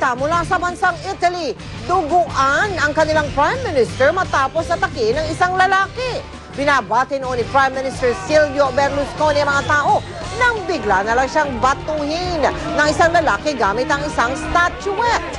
Italia mula sa bansang Italy, duguan ang kanilang Prime Minister matapos atake ng isang lalaki. Binabati noon ni Prime Minister Silvio Berlusconi ang mga tao nang bigla na lang siyang batuhin ng isang lalaki gamit ang isang statuette.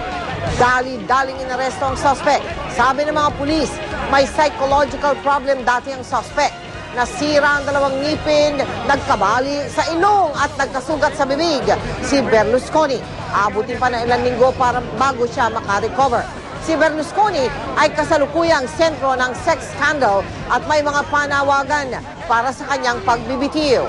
Dali-daling inaresto ang suspect. Sabi ng mga pulis, may psychological problem dati ang suspect. Nasira ang dalawang ngipin, nagkabali sa ilong at nagkasugat sa bibig. Si Berlusconi, abutin pa na ilang linggo para bago siya makarecover. Si Berlusconi ay kasalukuyang sentro ng sex scandal at may mga panawagan para sa kanyang pagbibitiw.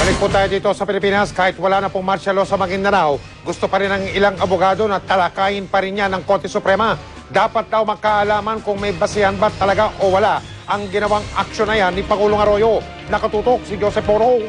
Balik po tayo dito sa Pilipinas. Kahit wala na pong martial law sa Maguindanao, gusto pa rin ng ilang abogado na talakayin pa rin niya ng Korte Suprema. Dapat daw magkaalaman kung may basihan ba talaga o wala ang ginawang aksyon na yan ni Pangulong Arroyo. Nakatutok si Joseph Porong.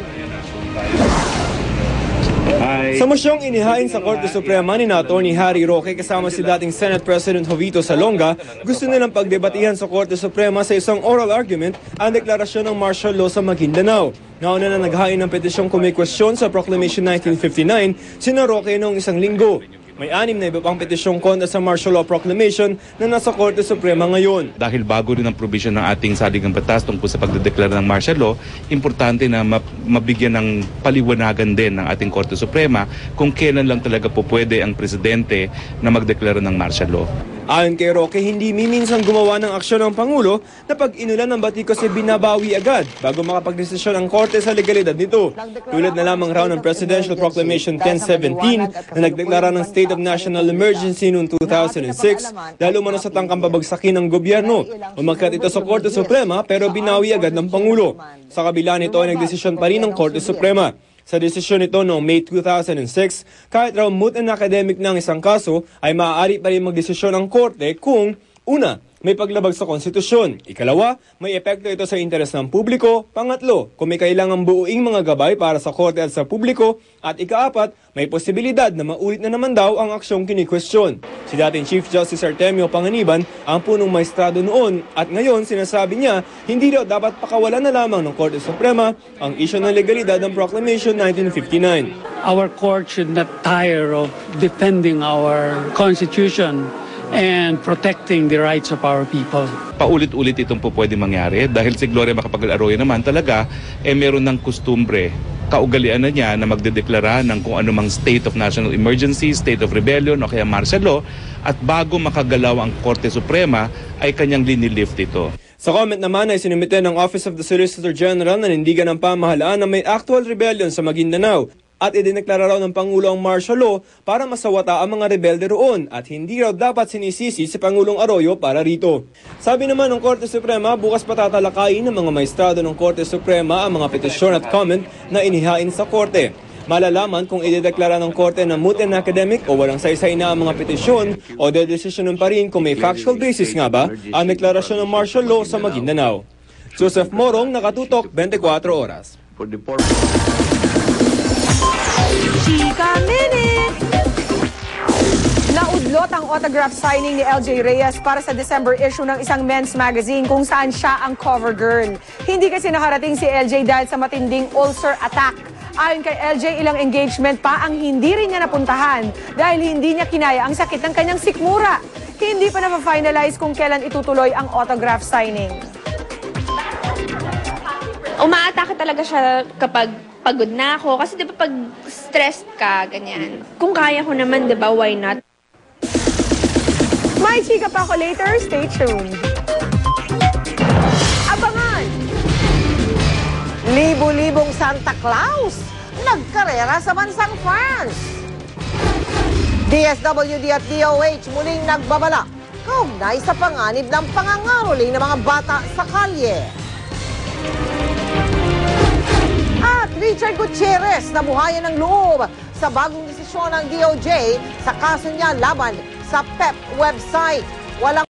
Sa mosyong inihain sa Korte Suprema ni Atty. Harry Roque kasama si dating Senate President Jovito Salonga, gusto nilang pagdebatihan sa Korte Suprema sa isang oral argument ang deklarasyon ng martial law sa Maguindanao. Nauna na naghain ng petisyong kumikwestiyon sa Proclamation 1959 sina Roque noong isang linggo. May 6 na iba pang petisyong kontra sa martial law proclamation na nasa Korte Suprema ngayon. Dahil bago rin ang provision ng ating saligang batas tungkol sa pagdedeklara ng martial law, importante na mabigyan ng paliwanagan din ng ating Korte Suprema kung kailan lang talaga po pwede ang presidente na magdeklara ng martial law. Ayon kay Roque, hindi minsan gumawa ng aksyon ng Pangulo na pag inulan ng batikos ay binabawi agad bago makapagdesisyon ang Korte sa legalidad nito. Tulad na lamang raw ng Presidential Proclamation 1017 na nagdeklara ng State of National Emergency noong 2006 dahil umano sa tangkang babagsakin ng gobyerno. Umakyat ito sa Korte Suprema pero binawi agad ng Pangulo. Sa kabila nito ay nagdesisyon pa rin ng Korte Suprema. Sa desisyon nito noong May 2006, kahit raw moot and academic ng isang kaso, ay maaari pa rin magdesisyon ang Korte kung, una, may paglabag sa konstitusyon. Ikalawa, may epekto ito sa interes ng publiko. Pangatlo, kung may kailangang buuing mga gabay para sa Korte at sa publiko. At ikaapat, may posibilidad na maulit na naman daw ang aksyong kinikwestiyon. Si dating Chief Justice Artemio Panganiban ang punong maestrado noon at ngayon sinasabi niya hindi daw dapat pakawalan na lamang ng Korte Suprema ang isyu ng legalidad ng Proclamation 1959. Our court should not tire of defending our Constitution and protecting the rights of our people. Paulit-ulit itong po pwede mangyari dahil si Gloria Macapagal-Arroyo naman talaga meron ng kustumbre, kaugalian na niya na magdedeklara ng kung anumang state of national emergency, state of rebellion o kaya martial law at bago makagalaw ang Korte Suprema ay kanyang linilift ito. Sa comment naman ay sinumite ng Office of the Solicitor General na nindigan ng pamahalaan na may actual rebellion sa Maguindanao. At idineklara raw ng Pangulo ang martial law para masawata ang mga rebelde roon at hindi raw dapat sinisisi si Pangulong Arroyo para rito. Sabi naman ng Korte Suprema, bukas patatalakayin ng mga maestrado ng Korte Suprema ang mga petisyon at comment na inihain sa Korte. Malalaman kung idedeklara ng Korte na moot and academic o walang saysay na ang mga petisyon o dedesisyonan pa rin kung may factual basis nga ba ang deklarasyon ng martial law sa Maguindanao. Joseph Morong, Nakatutok, 24 Oras. Chika Minute! Naudlot ang autograph signing ni LJ Reyes para sa December issue ng isang men's magazine kung saan siya ang cover girl. Hindi kasi nakarating si LJ dahil sa matinding ulcer attack. Ayon kay LJ, ilang engagement pa ang hindi rin niya napuntahan dahil hindi niya kinaya ang sakit ng kanyang sikmura. Hindi pa na-finalize kung kailan itutuloy ang autograph signing. Umaatake talaga siya kapag pagod na ako. Kasi di ba pag stressed ka, ganyan. Kung kaya ko naman, di ba, why not? May chika pa ako later. Stay tuned. Abangan! Libo-libong Santa Claus nagkarera sa bansang France. DSWD at DOH muling nagbabala kaugnay sa panganib ng pangangaroling ng mga bata sa kalye. At Richard Gutierrez nabuhayan ng loob sa bagong desisyon ng DOJ sa kaso niya laban sa PEP website. Walang